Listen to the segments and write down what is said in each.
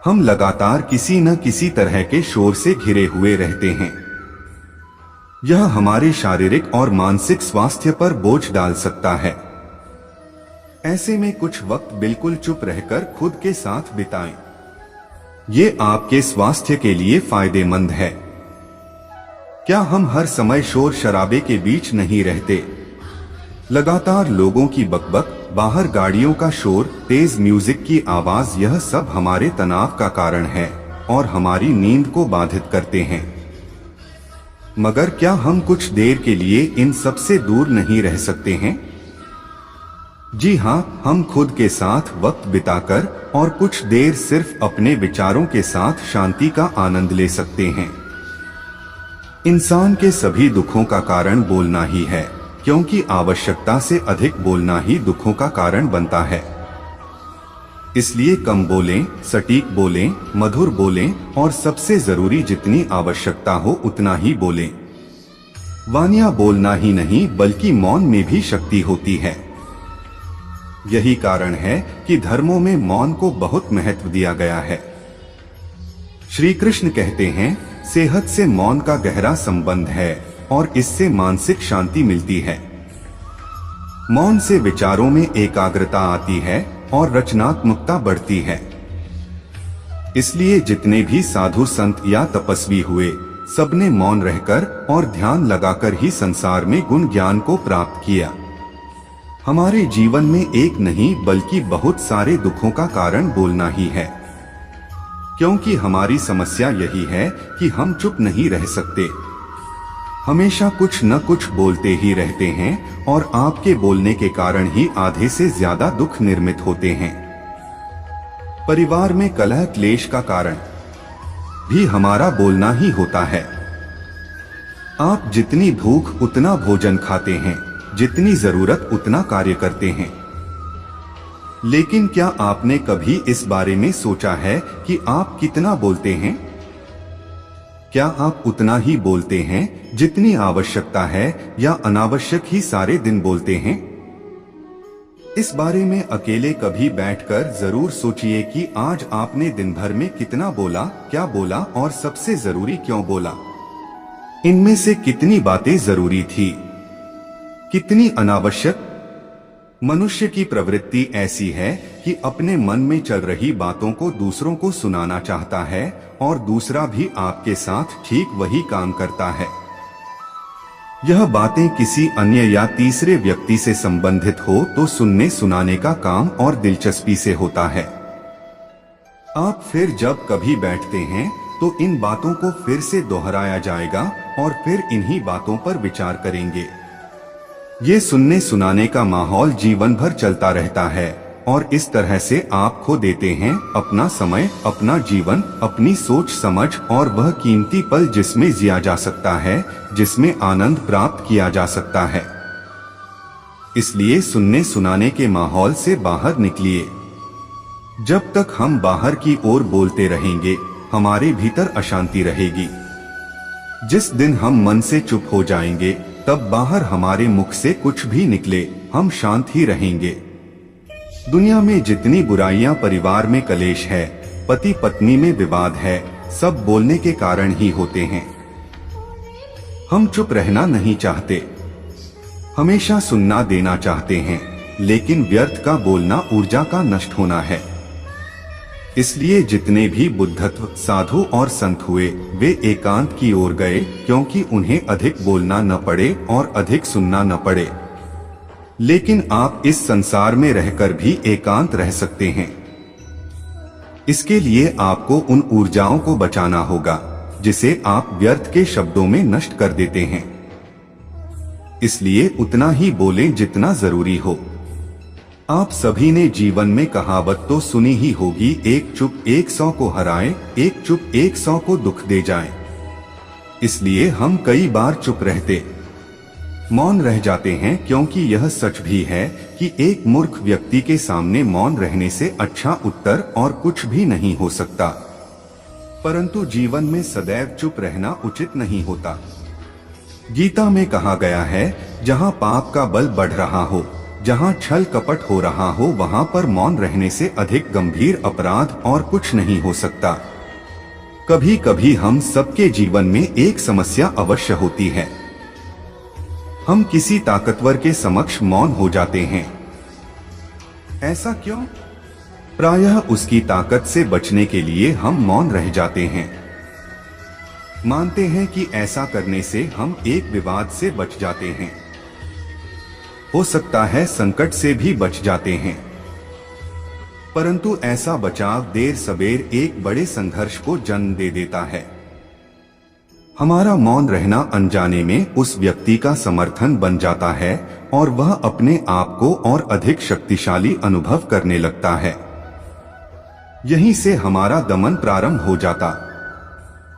हम लगातार किसी न किसी तरह के शोर से घिरे हुए रहते हैं। यह हमारे शारीरिक और मानसिक स्वास्थ्य पर बोझ डाल सकता है। ऐसे में कुछ वक्त बिल्कुल चुप रहकर खुद के साथ बिताएं। ये आपके स्वास्थ्य के लिए फायदेमंद है। क्या हम हर समय शोर शराबे के बीच नहीं रहते? लगातार लोगों की बकबक, बाहर गाड़ियों का शोर, तेज म्यूजिक की आवाज, यह सब हमारे तनाव का कारण है और हमारी नींद को बाधित करते हैं। मगर क्या हम कुछ देर के लिए इन सब से दूर नहीं रह सकते हैं? जी हाँ, हम खुद के साथ वक्त बिताकर और कुछ देर सिर्फ अपने विचारों के साथ शांति का आनंद ले सकते हैं। इंसान के सभी दुखों का कारण बोलना ही है, क्योंकि आवश्यकता से अधिक बोलना ही दुखों का कारण बनता है। इसलिए कम बोलें, सटीक बोलें, मधुर बोलें और सबसे जरूरी जितनी आवश्यकता हो उतना ही बोलें। वानियां बोलना ही नहीं बल्कि मौन में भी शक्ति होती है। यही कारण है कि धर्मों में मौन को बहुत महत्व दिया गया है। श्री कृष्ण कहते हैं, सेहत से मौन का गहरा संबंध है और इससे मानसिक शांति मिलती है। मौन से विचारों में एकाग्रता आती है और रचनात्मकता बढ़ती है। इसलिए जितने भी साधु संत या तपस्वी हुए, सबने मौन रहकर और ध्यान लगाकर ही संसार में गुण ज्ञान को प्राप्त किया। हमारे जीवन में एक नहीं बल्कि बहुत सारे दुखों का कारण बोलना ही है, क्योंकि हमारी समस्या यही है कि हम चुप नहीं रह सकते। हमेशा कुछ न कुछ बोलते ही रहते हैं और आपके बोलने के कारण ही आधे से ज्यादा दुख निर्मित होते हैं। परिवार में कलह क्लेश का कारण भी हमारा बोलना ही होता है। आप जितनी भूख उतना भोजन खाते हैं, जितनी जरूरत उतना कार्य करते हैं। लेकिन क्या आपने कभी इस बारे में सोचा है कि आप कितना बोलते हैं? क्या आप उतना ही बोलते हैं जितनी आवश्यकता है या अनावश्यक ही सारे दिन बोलते हैं? इस बारे में अकेले कभी बैठकर जरूर सोचिए कि आज आपने दिन भर में कितना बोला, क्या बोला और सबसे जरूरी क्यों बोला। इनमें से कितनी बातें जरूरी थी, कितनी अनावश्यक। मनुष्य की प्रवृत्ति ऐसी है कि अपने मन में चल रही बातों को दूसरों को सुनाना चाहता है और दूसरा भी आपके साथ ठीक वही काम करता है। यह बातें किसी अन्य या तीसरे व्यक्ति से संबंधित हो तो सुनने सुनाने का काम और दिलचस्पी से होता है। आप फिर जब कभी बैठते हैं तो इन बातों को फिर से दोहराया जाएगा और फिर इन्हीं बातों पर विचार करेंगे। ये सुनने सुनाने का माहौल जीवन भर चलता रहता है और इस तरह से आप खो देते हैं अपना समय, अपना जीवन, अपनी सोच समझ और वह कीमती पल जिसमें जिया जा सकता है, जिसमें आनंद प्राप्त किया जा सकता है। इसलिए सुनने सुनाने के माहौल से बाहर निकलिए। जब तक हम बाहर की ओर बोलते रहेंगे, हमारे भीतर अशांति रहेगी। जिस दिन हम मन से चुप हो जाएंगे, तब बाहर हमारे मुख से कुछ भी निकले, हम शांत ही रहेंगे। दुनिया में जितनी बुराइयां, परिवार में कलेश है, पति पत्नी में विवाद है, सब बोलने के कारण ही होते हैं। हम चुप रहना नहीं चाहते, हमेशा सुनना देना चाहते हैं, लेकिन व्यर्थ का बोलना ऊर्जा का नष्ट होना है। इसलिए जितने भी बुद्धत्व साधु और संत हुए, वे एकांत की ओर गए, क्योंकि उन्हें अधिक बोलना न पड़े और अधिक सुनना न पड़े। लेकिन आप इस संसार में रहकर भी एकांत रह सकते हैं। इसके लिए आपको उन ऊर्जाओं को बचाना होगा जिसे आप व्यर्थ के शब्दों में नष्ट कर देते हैं। इसलिए उतना ही बोलें जितना जरूरी हो। आप सभी ने जीवन में कहावत तो सुनी ही होगी, एक चुप 100 को हराए, एक चुप 100 को दुख दे जाए। इसलिए हम कई बार चुप रहते, मौन रह जाते हैं, क्योंकि यह सच भी है कि एक मूर्ख व्यक्ति के सामने मौन रहने से अच्छा उत्तर और कुछ भी नहीं हो सकता। परंतु जीवन में सदैव चुप रहना उचित नहीं होता। गीता में कहा गया है, जहां पाप का बल बढ़ रहा हो, जहाँ छल कपट हो रहा हो वहाँ पर मौन रहने से अधिक गंभीर अपराध और कुछ नहीं हो सकता। कभी कभी हम सबके जीवन में एक समस्या अवश्य होती है। हम किसी ताकतवर के समक्ष मौन हो जाते हैं। ऐसा क्यों? प्रायः उसकी ताकत से बचने के लिए हम मौन रह जाते हैं। मानते हैं कि ऐसा करने से हम एक विवाद से बच जाते हैं, हो सकता है संकट से भी बच जाते हैं, परंतु ऐसा बचाव देर सबेर एक बड़े संघर्ष को जन्म दे देता है। हमारा मौन रहना अनजाने में उस व्यक्ति का समर्थन बन जाता है और वह अपने आप को और अधिक शक्तिशाली अनुभव करने लगता है। यहीं से हमारा दमन प्रारंभ हो जाता।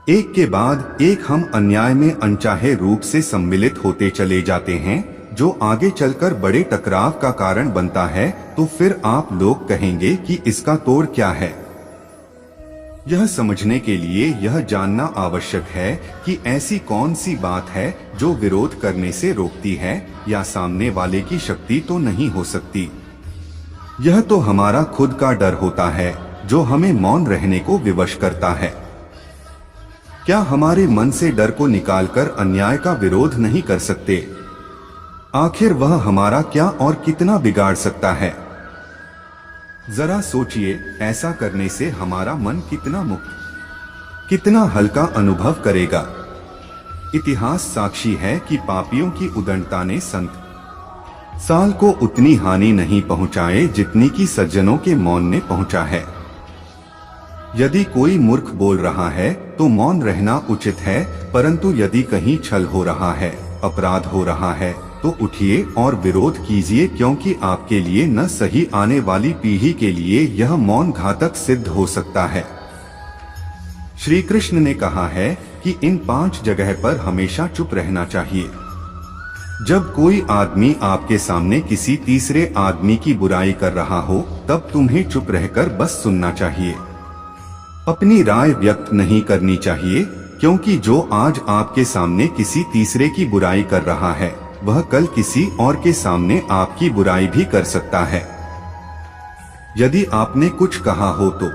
एक के बाद एक हम अन्याय में अनचाहे रूप से सम्मिलित होते चले जाते हैं, जो आगे चलकर बड़े टकराव का कारण बनता है। तो फिर आप लोग कहेंगे कि इसका तोड़ क्या है। यह समझने के लिए यह जानना आवश्यक है कि ऐसी कौन सी बात है जो विरोध करने से रोकती है, या सामने वाले की शक्ति तो नहीं हो सकती। यह तो हमारा खुद का डर होता है जो हमें मौन रहने को विवश करता है। क्या हमारे मन से डर को निकालकर अन्याय का विरोध नहीं कर सकते? आखिर वह हमारा क्या और कितना बिगाड़ सकता है? जरा सोचिए, ऐसा करने से हमारा मन कितना मुक्त, कितना हल्का अनुभव करेगा। इतिहास साक्षी है कि पापियों की उदंडता ने संत साल को उतनी हानि नहीं पहुंचाए जितनी कि सज्जनों के मौन ने पहुंचा है। यदि कोई मूर्ख बोल रहा है तो मौन रहना उचित है, परंतु यदि कहीं छल हो रहा है, अपराध हो रहा है, तो उठिए और विरोध कीजिए, क्योंकि आपके लिए न सही आने वाली पीढ़ी के लिए यह मौन घातक सिद्ध हो सकता है। श्री कृष्ण ने कहा है कि इन 5 जगह पर हमेशा चुप रहना चाहिए। जब कोई आदमी आपके सामने किसी तीसरे आदमी की बुराई कर रहा हो, तब तुम्हें चुप रहकर बस सुनना चाहिए। अपनी राय व्यक्त नहीं करनी चाहिए, क्योंकि जो आज आपके सामने किसी तीसरे की बुराई कर रहा है, वह कल किसी और के सामने आपकी बुराई भी कर सकता है। यदि आपने कुछ कहा हो तो,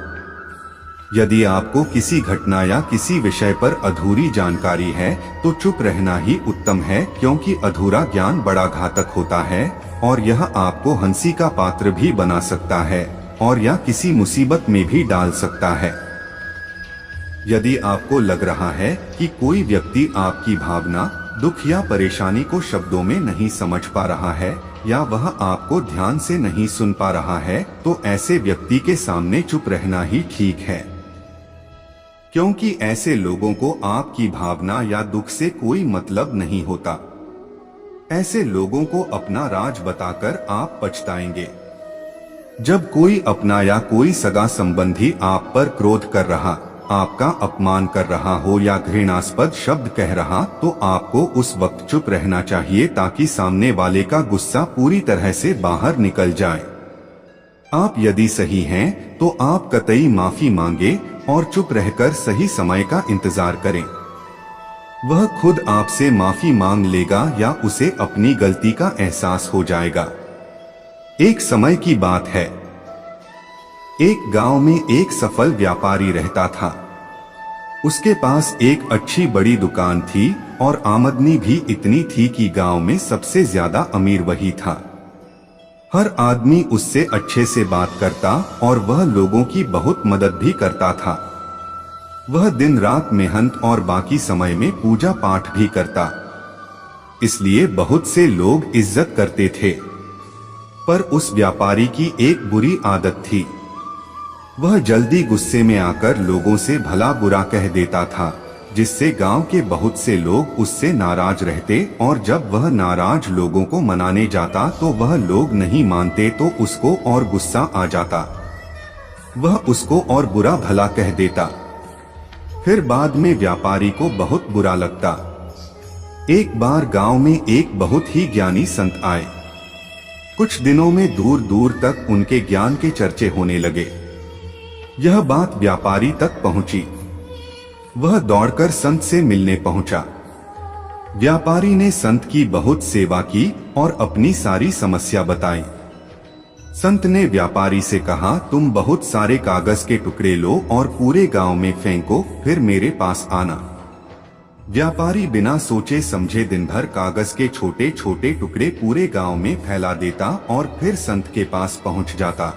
यदि आपको किसी घटना या किसी विषय पर अधूरी जानकारी है तो चुप रहना ही उत्तम है, क्योंकि अधूरा ज्ञान बड़ा घातक होता है और यह आपको हंसी का पात्र भी बना सकता है और या किसी मुसीबत में भी डाल सकता है। यदि आपको लग रहा है कि कोई व्यक्ति आपकी भावना, दुख या परेशानी को शब्दों में नहीं समझ पा रहा है या वह आपको ध्यान से नहीं सुन पा रहा है, तो ऐसे व्यक्ति के सामने चुप रहना ही ठीक है, क्योंकि ऐसे लोगों को आपकी भावना या दुख से कोई मतलब नहीं होता। ऐसे लोगों को अपना राज बताकर आप पछताएंगे। जब कोई अपना या कोई सगा संबंधी आप पर क्रोध कर रहा, आपका अपमान कर रहा हो या घृणास्पद शब्द कह रहा, तो आपको उस वक्त चुप रहना चाहिए, ताकि सामने वाले का गुस्सा पूरी तरह से बाहर निकल जाए। आप यदि सही हैं, तो आप कतई माफी मांगे और चुप रहकर सही समय का इंतजार करें। वह खुद आपसे माफी मांग लेगा या उसे अपनी गलती का एहसास हो जाएगा। एक समय की बात है, एक गांव में एक सफल व्यापारी रहता था। उसके पास एक अच्छी बड़ी दुकान थी और आमदनी भी इतनी थी कि गांव में सबसे ज्यादा अमीर वही था। हर आदमी उससे अच्छे से बात करता और वह लोगों की बहुत मदद भी करता था। वह दिन रात मेहनत और बाकी समय में पूजा पाठ भी करता, इसलिए बहुत से लोग इज्जत करते थे। पर उस व्यापारी की एक बुरी आदत थी, वह जल्दी गुस्से में आकर लोगों से भला बुरा कह देता था, जिससे गांव के बहुत से लोग उससे नाराज रहते, और जब वह नाराज लोगों को मनाने जाता तो वह लोग नहीं मानते तो उसको और गुस्सा आ जाता। वह उसको और बुरा भला कह देता। फिर बाद में व्यापारी को बहुत बुरा लगता। एक बार गांव में एक बहुत ही ज्ञानी संत आए। कुछ दिनों में दूर दूर तक उनके ज्ञान के चर्चे होने लगे। यह बात व्यापारी तक पहुंची। वह दौड़कर संत से मिलने पहुंचा। व्यापारी ने संत की बहुत सेवा की और अपनी सारी समस्या बताई। संत ने व्यापारी से कहा, तुम बहुत सारे कागज के टुकड़े लो और पूरे गांव में फेंको, फिर मेरे पास आना। व्यापारी बिना सोचे समझे दिन भर कागज के छोटे छोटे टुकड़े पूरे गांव में फैला देता और फिर संत के पास पहुंच जाता।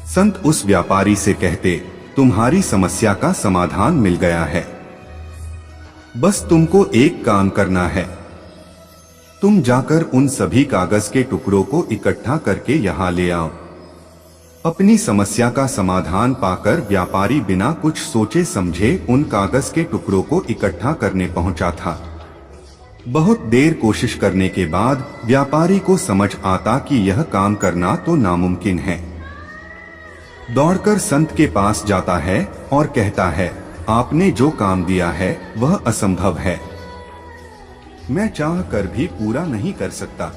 संत उस व्यापारी से कहते, तुम्हारी समस्या का समाधान मिल गया है, बस तुमको एक काम करना है। तुम जाकर उन सभी कागज के टुकड़ों को इकट्ठा करके यहाँ ले आओ। अपनी समस्या का समाधान पाकर व्यापारी बिना कुछ सोचे समझे उन कागज के टुकड़ों को इकट्ठा करने पहुंचा था। बहुत देर कोशिश करने के बाद व्यापारी को समझ आता कि यह काम करना तो नामुमकिन है। दौड़कर संत के पास जाता है और कहता है, आपने जो काम दिया है वह असंभव है, मैं चाह कर भी पूरा नहीं कर सकता।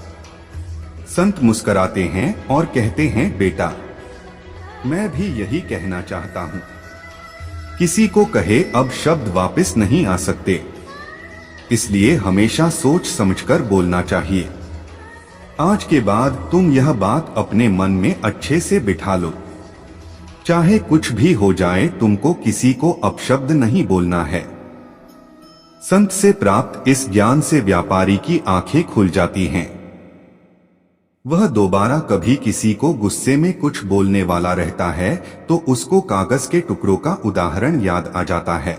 संत मुस्कुराते हैं और कहते हैं, बेटा मैं भी यही कहना चाहता हूँ। किसी को कहे अब शब्द वापस नहीं आ सकते, इसलिए हमेशा सोच समझकर बोलना चाहिए। आज के बाद तुम यह बात अपने मन में अच्छे से बिठा लो, चाहे कुछ भी हो जाए तुमको किसी को अपशब्द नहीं बोलना है। संत से प्राप्त इस ज्ञान से व्यापारी की आंखें खुल जाती हैं। वह दोबारा कभी किसी को गुस्से में कुछ बोलने वाला रहता है तो उसको कागज के टुकड़ों का उदाहरण याद आ जाता है।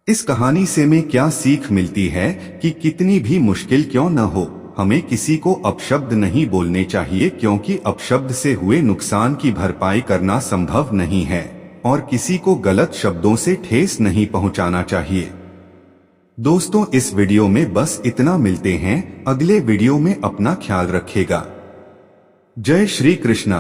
इस कहानी से हमें क्या सीख मिलती है कि कितनी भी मुश्किल क्यों न हो, हमें किसी को अपशब्द नहीं बोलने चाहिए, क्योंकि अपशब्द से हुए नुकसान की भरपाई करना संभव नहीं है और किसी को गलत शब्दों से ठेस नहीं पहुंचाना चाहिए। दोस्तों, इस वीडियो में बस इतना, मिलते हैं अगले वीडियो में। अपना ख्याल रखिएगा। जय श्री कृष्णा।